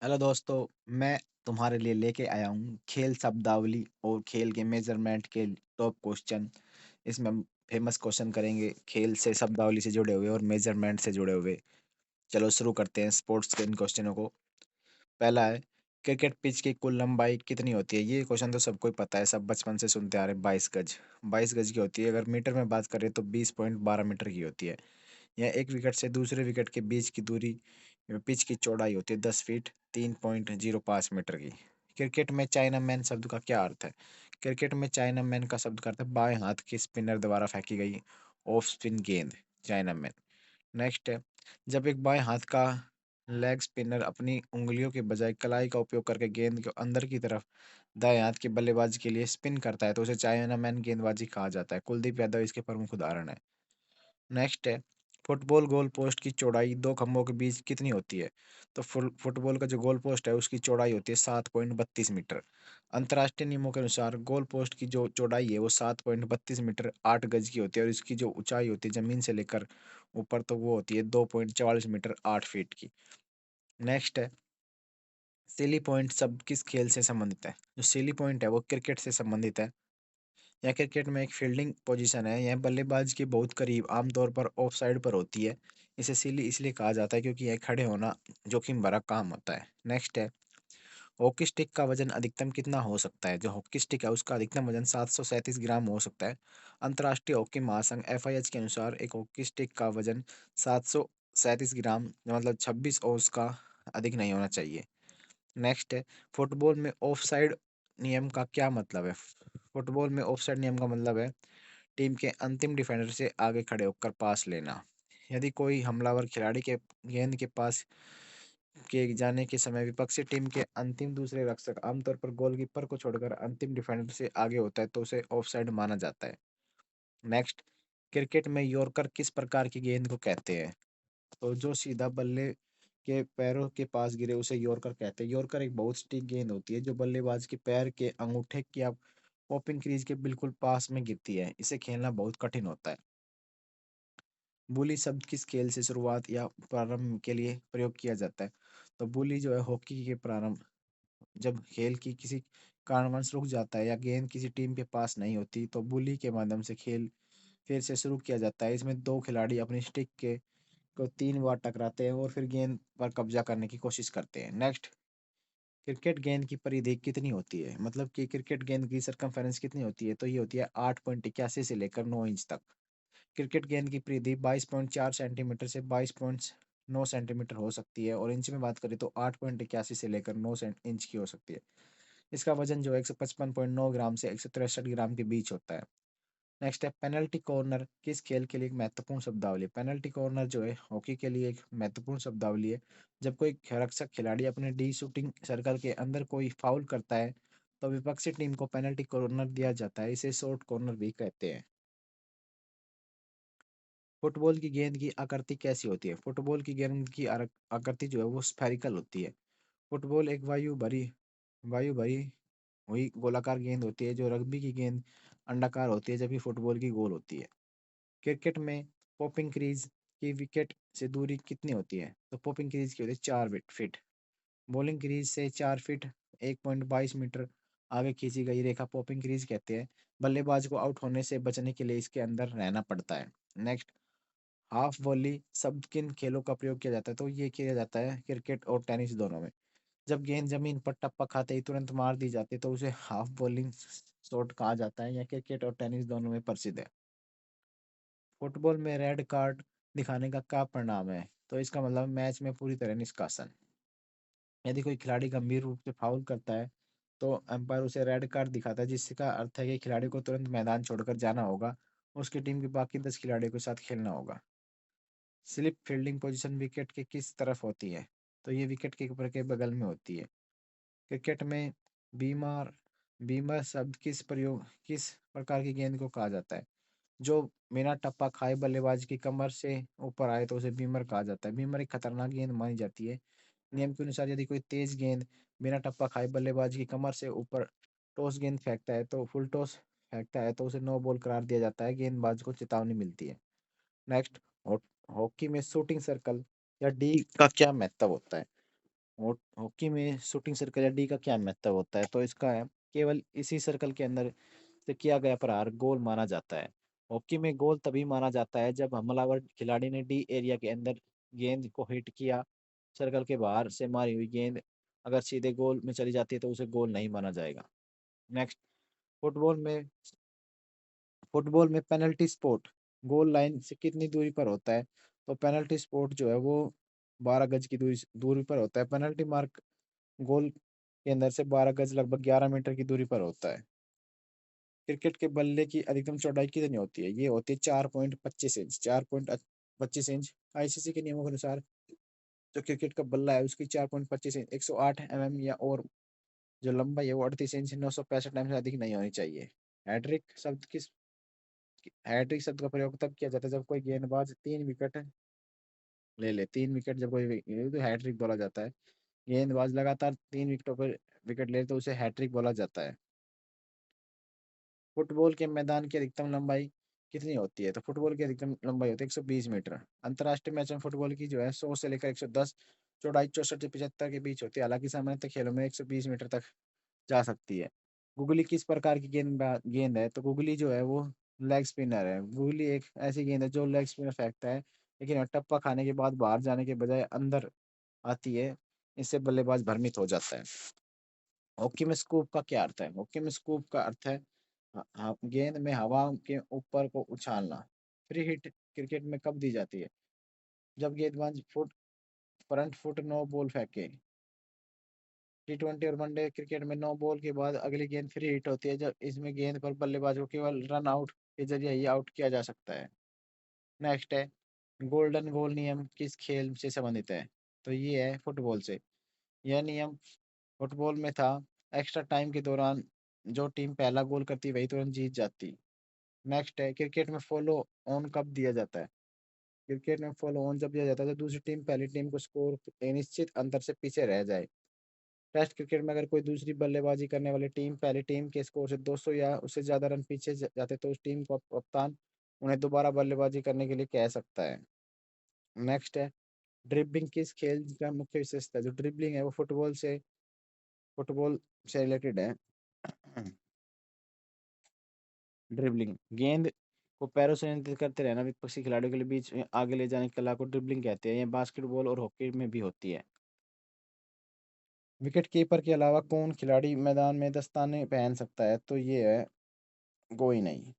Hello दोस्तों, मैं तुम्हारे लिए लेके आया हूँ खेल शब्दावली और खेल के मेजरमेंट के टॉप क्वेश्चन। इसमें हम फेमस क्वेश्चन करेंगे खेल से शब्दावली से जुड़े हुए और मेजरमेंट से जुड़े हुए। चलो शुरू करते हैं स्पोर्ट्स के इन क्वेश्चनों को। पहला है, क्रिकेट पिच की कुल लंबाई कितनी होती है? ये क्वेश्चन तो सबको ही पता है, सब बचपन से सुनते आ रहे हैं। 22 गज। 22 गज की होती है। अगर मीटर में बात करें तो 20.12 मीटर की होती है। यह एक विकेट से दूसरे विकेट के बीच की दूरी पिच की चौड़ाई होती है 10 फीट 3.05 मीटर की। क्रिकेट में चाइना मैन शब्द का क्या अर्थ है? क्रिकेट में चाइना मैन का शब्द का अर्थ है बाएं हाथ के स्पिनर द्वारा फेंकी गई ऑफ स्पिन गेंद, चाइना मैन। नेक्स्ट है, जब एक बाएं हाथ का लेग स्पिनर अपनी उंगलियों के बजाय कलाई का उपयोग करके गेंद को अंदर की तरफ दाएं हाथ के बल्लेबाज के लिए स्पिन करता है तो उसे चाइना मैन गेंदबाजी कहा जाता है। कुलदीप यादव इसके प्रमुख उदाहरण है। नेक्स्ट है, फुटबॉल गोल पोस्ट की चौड़ाई दो खंभों के बीच कितनी होती है? तो फुटबॉल का जो गोल पोस्ट है उसकी चौड़ाई होती है 7.32 मीटर। अंतर्राष्ट्रीय नियमों के अनुसार गोल पोस्ट की जो चौड़ाई है वो 7.32 मीटर 8 गज की होती है और इसकी जो ऊंचाई होती है जमीन से लेकर ऊपर तो वो होती है 2.44 मीटर 8 फीट की। नेक्स्ट है, सिली पॉइंट शब्द किस खेल से संबंधित है? जो सिली पॉइंट है वो क्रिकेट से संबंधित है। यह क्रिकेट में एक फील्डिंग पोजीशन है। यह बल्लेबाज के बहुत करीब आमतौर पर ऑफ साइड पर होती है। इसे सिली इसलिए कहा जाता है क्योंकि यह खड़े होना जोखिम भरा काम होता है। नेक्स्ट है, हॉकी स्टिक का वजन अधिकतम कितना हो सकता है? जो हॉकी स्टिक है उसका अधिकतम वजन 737 ग्राम हो सकता है। अंतर्राष्ट्रीय हॉकी महासंघ FIH के अनुसार एक हॉकी स्टिक का वजन 737 ग्राम मतलब 26 औंस का अधिक नहीं होना चाहिए। नेक्स्ट है, फुटबॉल में ऑफसाइड नियम का क्या मतलब है? फुटबॉल में ऑफसाइड नियम का मतलब है टीम के अंतिम डिफेंडर से आगे खड़े होकर पास लेना। यदि कोई हमलावर खिलाड़ी के गेंद के पास के जाने के समय विपक्षी टीम के अंतिम दूसरे रक्षक आमतौर पर गोलकीपर को छोड़कर अंतिम डिफेंडर से आगे होता है तो उसे ऑफसाइड माना जाता है। नेक्स्ट, क्रिकेट में यॉर्कर किस प्रकार की गेंद को कहते हैं? तो जो सीधा बल्ले के पैरों के पास गिरे उसे यॉर्कर कहते हैं। यॉर्कर एक बहुत सटीक गेंद होती है जो बल्लेबाज के पैर के अंगूठे या पॉपिंग क्रीज के बिल्कुल पास में गिरती है। इसे खेलना बहुत कठिन होता है। बुली शब्द किस खेल से शुरुआत या प्रारंभ के लिए प्रयोग किया जाता है? तो बुली जो है हॉकी के प्रारंभ, जब खेल की किसी कारणवश रुक जाता है या गेंद किसी टीम के पास नहीं होती तो बुली के माध्यम से खेल फिर से शुरू किया जाता है। इसमें दो खिलाड़ी अपनी स्टिक के को 3 बार टकराते हैं और फिर गेंद पर कब्जा करने की कोशिश करते हैं। नेक्स्ट, क्रिकेट गेंद की परिधि कितनी होती है? मतलब कि क्रिकेट गेंद की सरकमफेरेंस कितनी होती है? तो ये होती है 8.81 से लेकर 9 इंच तक। क्रिकेट गेंद की परिधि 22.4 सेंटीमीटर से 22.9 सेंटीमीटर हो सकती है और इंच में बात करें तो 8.81 से लेकर 9 इंच की हो सकती है। इसका वजन जो है 155.9 ग्राम से 163 ग्राम के बीच होता है। नेक्स्ट है, पेनल्टी कॉर्नर किस खेल के लिए एक महत्वपूर्ण शब्दावली है? पेनल्टी कॉर्नर जो है हॉकी के लिए एक महत्वपूर्ण शब्दावली है। जब कोई रक्षक खिलाड़ी अपने डी शूटिंग सर्कल के अंदर कोई फाउल करता है तो विपक्षी टीम को पेनल्टी कॉर्नर दिया जाता है। इसे शॉर्ट कॉर्नर भी कहते हैं। फुटबॉल की गेंद की आकृति कैसी होती है? फुटबॉल की गेंद की आकृति जो है वो स्फेरिकल होती है। फुटबॉल एक वायु भरी हुई गोलाकार गेंद होती है। जो रग्बी की गेंद अंडाकार होती है जबकि फुटबॉल की गोल होती है। क्रिकेट में पॉपिंग क्रीज की विकेट से दूरी कितनी होती है? तो पॉपिंग क्रीज की होती है 4 फीट। बॉलिंग क्रीज से 4 फीट 1.22 मीटर आगे खींची गई रेखा पॉपिंग क्रीज कहते हैं। बल्लेबाज को आउट होने से बचने के लिए इसके अंदर रहना पड़ता है। नेक्स्ट, हाफ वॉली शब्द किन खेलों का प्रयोग किया जाता है? तो ये किया जाता है क्रिकेट और टेनिस दोनों में। जब गेंद जमीन पर टप्पा खाते ही तुरंत मार दी जाती है तो उसे हाफ बॉलिंग शॉट कहा जाता है। यह क्रिकेट और टेनिस दोनों में प्रसिद्ध है। फुटबॉल में रेड कार्ड दिखाने का क्या परिणाम है? तो इसका मतलब मैच में पूरी तरह निष्कासन। यदि कोई खिलाड़ी गंभीर रूप से फाउल करता है तो अंपायर उसे रेड कार्ड दिखाता है जिसका अर्थ है कि खिलाड़ी को तुरंत मैदान छोड़कर जाना होगा। उसकी टीम के बाकी 10 खिलाड़ियों के साथ खेलना होगा। स्लिप फील्डिंग पोजीशन विकेट के किस तरफ होती है? तो ये विकेट के ऊपर के बगल में होती है। क्रिकेट में बीमार बीमर शब्द किस प्रकार की गेंद को कहा जाता है? जो बिना टप्पा खाए बल्लेबाज की कमर से ऊपर आए तो उसे बीमर कहा जाता है। बीमर एक खतरनाक गेंद मानी जाती है। नियम के अनुसार यदि कोई तेज गेंद बिना टप्पा खाए बल्लेबाज की कमर से ऊपर टॉस गेंद फेंकता है तो फुल टॉस फेंकता है तो उसे नो बॉल करार दिया जाता है। गेंदबाज को चेतावनी मिलती है। नेक्स्ट, हॉकी में शूटिंग सर्कल या डी का क्या महत्व होता है? और हॉकी में शूटिंग सर्कल या डी का क्या महत्व होता है? तो इसका है, केवल इसी सर्कल के अंदर से किया गया प्रहार गोल माना जाता है। हॉकी में गोल तभी माना जाता है जब हमलावर खिलाड़ी ने डी एरिया के अंदर गेंद को हिट किया। सर्कल के बाहर से मारी हुई गेंद अगर सीधे गोल में चली जाती है तो उसे गोल नहीं माना जाएगा। नेक्स्ट, फुटबॉल में फुटबॉल में पेनल्टी स्पॉट गोल लाइन से कितनी दूरी पर होता है? तो पेनल्टी स्पॉट जो है वो 12 गज की दूरी दूरी पर होता है। पेनल्टी मार्क गोल के अंदर से 12 गज लगभग 11 मीटर की दूरी पर होता है। क्रिकेट के बल्ले की अधिकतम चौड़ाई कितनी होती है? ये होती है 4.25 इंच। 4.25 इंच आईसीसी के नियमों के अनुसार जो क्रिकेट का बल्ला है उसकी 4.25 इंच 108 mm या और जो लंबाई है वो 38 इंच 965 से अधिक नहीं होनी चाहिए। हैट्रिक शब्द किस हैट्रिक शब्द का प्रयोग तब किया जाता है जब कोई गेंदबाज 3 विकेट ले ले। 3 विकेट जब ये तो हैट्रिक बोला जाता है। गेंदबाज लगातार 3 विकेटों पर विकेट ले तो उसे हैट्रिक बोला जाता है। फुटबॉल के मैदान की अधिकतम लंबाई कितनी होती है? तो फुटबॉल की अधिकतम लंबाई होती है 120 मीटर। अंतर्राष्ट्रीय मैच में फुटबॉल की जो है 100 से लेकर 110, चौड़ाई 64 से 75 के बीच होती है। हालांकि सामान्यतः खेलों में 120 मीटर तक जा सकती है। गुगली किस प्रकार की गेंद है? तो गुगली जो है वो लेग स्पिनर है। गुगली एक ऐसी गेंद है जो लेग स्पिनर फेंकता है, लेकिन वह टप्पा खाने के बाद बाहर जाने के बजाय अंदर आती है। इससे बल्लेबाज भ्रमित हो जाता है। हॉकी में स्कूप का क्या अर्थ है? हॉकी में स्कूप का अर्थ है गेंद में हवा के ऊपर को उछालना। फ्री हिट क्रिकेट में कब दी जाती है? जब गेंदबाज फ्रंट फुट नो बॉल फेंके। T20 और वनडे क्रिकेट में नो बॉल के बाद अगली गेंद फ्री हिट होती है, जब इसमें गेंद पर बल्लेबाज को केवल रन आउट के जरिए ही आउट किया जा सकता है। नेक्स्ट है, गोल्डन गोल नियम किस खेल से संबंधित है? तो ये है फुटबॉल से। यह नियम फुटबॉल में था। एक्स्ट्रा टाइम के दौरान जो टीम पहला गोल करती वही तुरंत जीत जाती। नेक्स्ट है, क्रिकेट में फॉलो ऑन कब दिया जाता है? क्रिकेट में फॉलो ऑन जब दिया जाता है जब दूसरी टीम पहली टीम को स्कोर एक निश्चित अंतर से पीछे रह जाए। टेस्ट क्रिकेट में अगर कोई दूसरी बल्लेबाजी करने वाली टीम पहली टीम के स्कोर से 200 या उससे ज्यादा रन पीछे जाते तो उस टीम को कप्तान उन्हें दोबारा बल्लेबाजी करने के लिए कह सकता है। नेक्स्ट है, ड्रिबलिंग किस खेल का मुख्य विशेषता है? जो ड्रिबलिंग है वो फुटबॉल से रिलेटेड है। ड्रिबलिंग गेंद को पैरों से नियंत्रित करते रहना विपक्षी खिलाड़ियों के लिए बीच में आगे ले जाने की कला को ड्रिबलिंग कहते हैं। ये बास्केटबॉल और हॉकी में भी होती है। विकेट कीपर के अलावा कौन खिलाड़ी मैदान में दस्ताने पहन सकता है? तो ये है कोई नहीं।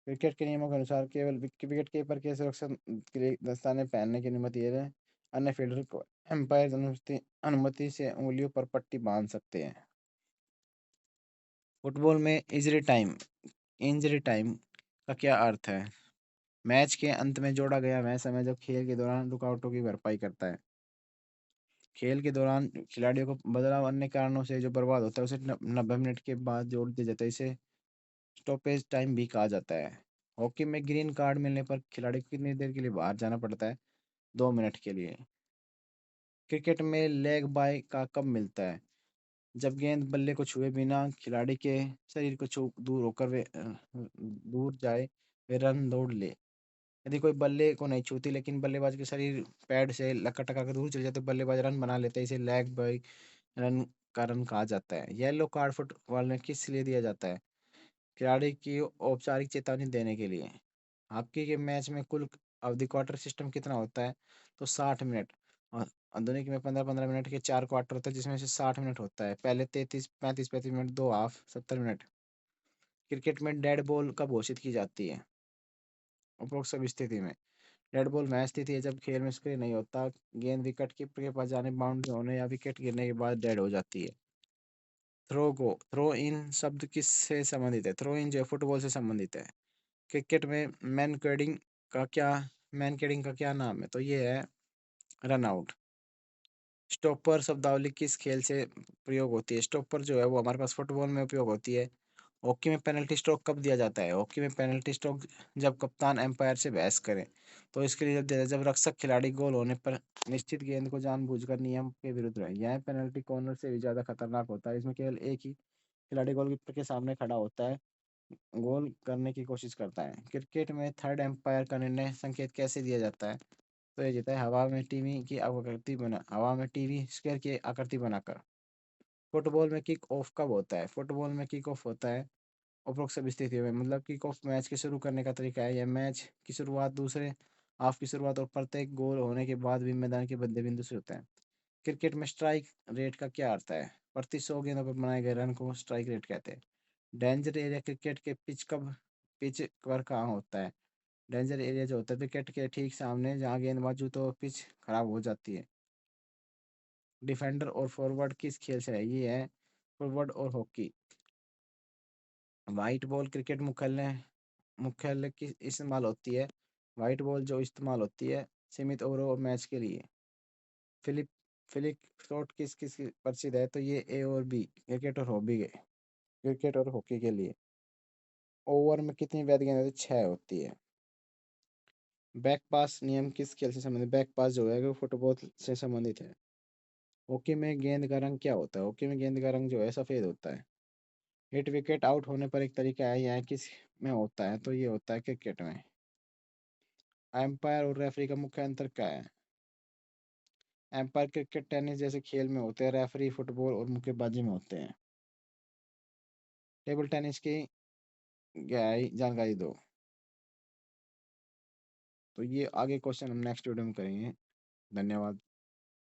क्रिकेट के नियमों के अनुसार केवल विकेट कीपर के सुरक्षा के लिए दस्ताने पहनने की अनुमति है। अन्य फील्डर को एम्पायर अनुमति अनुमति से उंगलियों पर पट्टी बांध सकते हैं। फुटबॉल में इंजरी टाइम का क्या अर्थ है? मैच के अंत में जोड़ा गया वह समय जब खेल के दौरान रुकावटों की भरपाई करता है। खेल के दौरान खिलाड़ियों को बदलाव अन्य कारणों से जो बर्बाद होता है उसे 90 मिनट के बाद जोड़ दिया जाता है। इसे स्टॉपेज टाइम भी कहा जाता है। हॉकी में ग्रीन कार्ड मिलने पर खिलाड़ी को कितनी देर के लिए बाहर जाना पड़ता है? 2 मिनट के लिए। क्रिकेट में लेग बाय का कब मिलता है? जब गेंद बल्ले को छुए बिना खिलाड़ी के शरीर को छू दूर होकर वे दूर जाए, वे रन दौड़ ले। यदि कोई बल्ले को नहीं छूती लेकिन बल्लेबाज के शरीर पैड से लक्का टका कर दूर चले जाए तो बल्लेबाज रन बना लेता है। इसे लेग बाय रन का रन कहा जाता है। येलो कार्ड फुटबॉल में किस लिए दिया जाता है? खिलाड़ी की औपचारिक चेतावनी देने के लिए। हॉकी के मैच में कुल अवधि क्वार्टर सिस्टम कितना होता है? तो 60 मिनट। और आधुनिक में 15-15 मिनट के 4 क्वार्टर होता है जिसमें से 60 मिनट होता है। पहले 33 35 35 मिनट, दो हाफ 70 मिनट। क्रिकेट में डेड बॉल कब घोषित की जाती है? उपरोक्त सब स्थिति में डेड बॉल वह स्थिति है जब खेल में स्कोर नहीं होता, गेंद विकेट कीपर के पास जाने, बाउंड्री होने या विकेट गिरने के बाद डेड हो जाती है। थ्रो इन शब्द किससे संबंधित है? थ्रो इन जो है फुटबॉल से संबंधित है। क्रिकेट में का क्या मैनकेडिंग का क्या नाम है? तो ये है रन आउट। स्टॉपर शब्दावली किस खेल से प्रयोग होती है? स्टॉपर जो है वो हमारे पास फुटबॉल में उपयोग होती है। हॉकी में पेनल्टी स्ट्रोक कब दिया जाता है? हॉकी में पेनल्टी स्ट्रोक जब कप्तान एम्पायर से बहस करे। तो इसके लिए जब दिया जाता है जब रक्षक खिलाड़ी गोल होने पर निश्चित गेंद को जानबूझकर नियम के विरुद्ध रहे। यह पेनल्टी कॉर्नर से भी ज्यादा खतरनाक होता है। इसमें केवल एक ही खिलाड़ी गोलकीपर के सामने खड़ा होता है, गोल करने की कोशिश करता है। क्रिकेट में थर्ड एम्पायर का निर्णय संकेत कैसे दिया जाता है? तो ये जीता है हवा में टीवी की आकृति बना, हवा में टीवी स्क्वायर की आकृति बनाकर। फुटबॉल में किक ऑफ कब होता है? फुटबॉल में किक ऑफ होता है उपरोक्त सब स्थितियों में, मतलब किक ऑफ मैच के शुरू करने का तरीका है। यह मैच की शुरुआत दूसरे हाफ की शुरुआत और प्रत्येक गोल होने के बाद भी मैदान के मध्य बिंदु से होता है। क्रिकेट में स्ट्राइक रेट का क्या अर्थ है? प्रति 100 गेंदों पर बनाए गए रन को स्ट्राइक रेट कहते हैं। डेंजर एरिया क्रिकेट के पिच पर कहाँ होता है? डेंजर एरिया जो होता है विकेट के ठीक सामने जहाँ गेंद मौजूद हो पिच खराब हो जाती है। डिफेंडर और फॉरवर्ड किस खेल से है? ये है फॉरवर्ड और हॉकी। व्हाइट बॉल क्रिकेट मुख्यालय की इस्तेमाल होती है। व्हाइट बॉल जो इस्तेमाल होती है सीमित ओवरों और मैच के लिए। फिलिप फिलिप शॉट किस किस की प्रसिद्ध है? तो ये ए और बी, क्रिकेट और हॉकी के लिए। ओवर में कितनी वैध गेंद होती है? 6 होती है। बैक पास नियम किस खेल से संबंधित? बैक पास जो है वो फुटबॉल से संबंधित है। हॉकी में गेंद का रंग क्या होता है? हॉकी में गेंद का रंग जो है सफेद होता है। हिट विकेट आउट होने पर एक तरीका है, यह किस में होता है? तो ये होता है क्रिकेट में। एम्पायर और रेफरी का मुख्य अंतर क्या है? एम्पायर क्रिकेट टेनिस जैसे खेल में होते हैं, रेफरी फुटबॉल और मुक्केबाजी में होते हैं। टेबल टेनिस की गहराई जानकारी दो। तो ये आगे क्वेश्चन हम नेक्स्ट वीडियो में करेंगे। धन्यवाद।